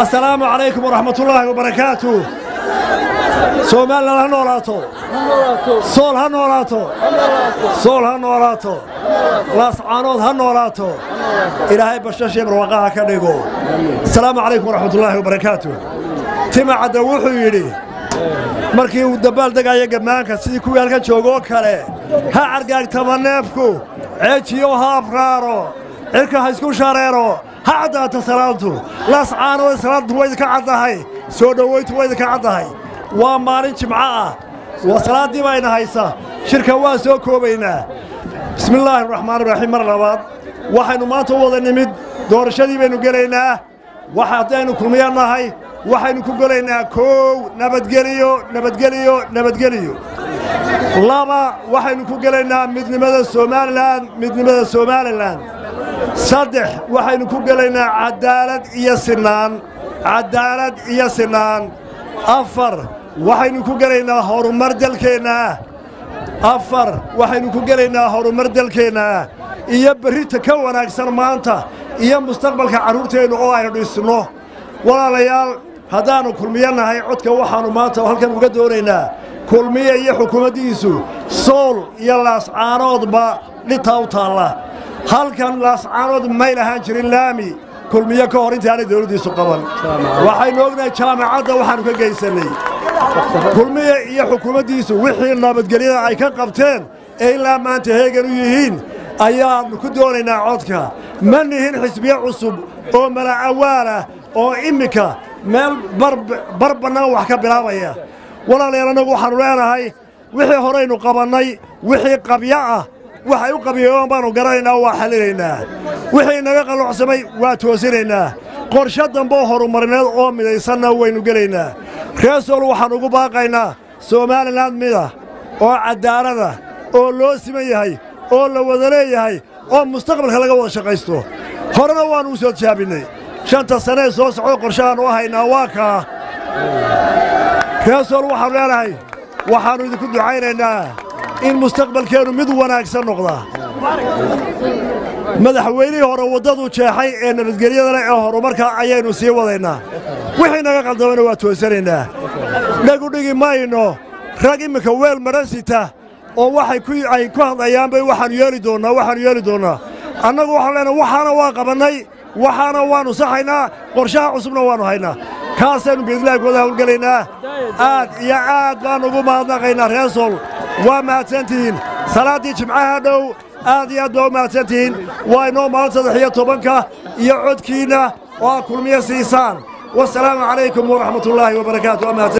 السلام عليكم ورحمة الله وبركاته. سومال هنوراتو صول هنوراتو صول هنوراتو لاس عنود هنوراتو إلهي بشاشي بروقاها كنيقو. السلام عليكم ورحمة الله وبركاته. تما عدوحو يلي markii uu dabaal degaya gamaanka sidii kuwii halka joogo kale ha argaag tabaneefku ceejiyo ha afraaro cirka ha isku shareero ha cadaata salaantu laas caano salaantu way ka cadahay soo dhaweeytu way ka cadahay waa maalin jimca ah waa salaadii bayna haysa shirka waa soo koobaynaa bismillaahir rahmaanir rahiim mar labaad waxaynu maanta wada nimid doorashadii baynu galeynaa waxa hadaynu kulmiyanahay waxaynu ku galeynaa koow nabadgeliyo laba waxaynu ku galeynaa midnimada Soomaaliland saddex waxaynu ku galeynaa cadaalad iyo sinaan afar waxaynu ku galeynaa horumar dalkeena iyo berrita ka wanaagsan maanta iyo mustaqbalka caruurteena oo aynu dhisno walaalayaal haddaanu kulmiyanahay codka waxaanu maanta halkan uga doonaynaa kulmiye iyo xukuumaddiisu sool iyo laas caanoodba dhintaa u taalla halkan laas caanood may lahaan jirin laami kulmiye ka hor intaanay dawladdiisu qaban waxaynu ognahay jaamacadda waxaanu ka geysanay kulmiye iyo xukuumaddiisu wixii nabadgelyada ay ka qabteen ee ilaa maanta heegan u yihiin ayaanu ku doonaynaa codka ma nihin xisbiye cusub oo mala'awaalah oo imika meel bar bannaan wax ka bilaabaya walaalayaal anagu waxaanu leenahay wixii horeynu qabannay wixii qabya ah waxay u qabiyoon baanu garanaynaa waa xalinaynaa wixii naga qalloocsamay waa toosinaynaa qorshe dambe oo horumarineed oo midaysanna waynu gelaynaa reesool waxaan ugu baaqaynaa Soomaaliland mida oo cadaalada oo loo siman yahay oo la wada leeyahay oo mustaqbalka laga wada shaqaysto horena waanu soo jaabinay shanta sano soo socdo qorshahan oo haynaa waa ka reesool waxaan leenahay waxaanu idinku ducaynaynaa in mustaqbalkeenu mid wanaagsan noqdo madaxweynihii hore wadadu jeexay ee nabadgelyada leh ee horumarka ayaynu sii wadaynaa wixii naga qaldamana waa toosanaynaa dhagu dhigi mayno rag imika weel marasita oo waxay ku hadlayaan bay waxaanu yeeli doonaa annagu waxaan leenahay waxaana waa qabannay waxaana waanu saxaynaa qorshaha cusubna waanu haynaa kaasaynu biidlaahi wada hawlgelaynaa aad iyo aad baan ugu mahadnaqaynaa reesool waa mahadsantihiin salaaddii jimcaha dhow aad iyo aad baa u mahadsantihiin waa inoo maalin 13 iyo codkiinna oo kulmiye siisaan wassalaamu calaykum waraxmatullaahi wabarakaatu.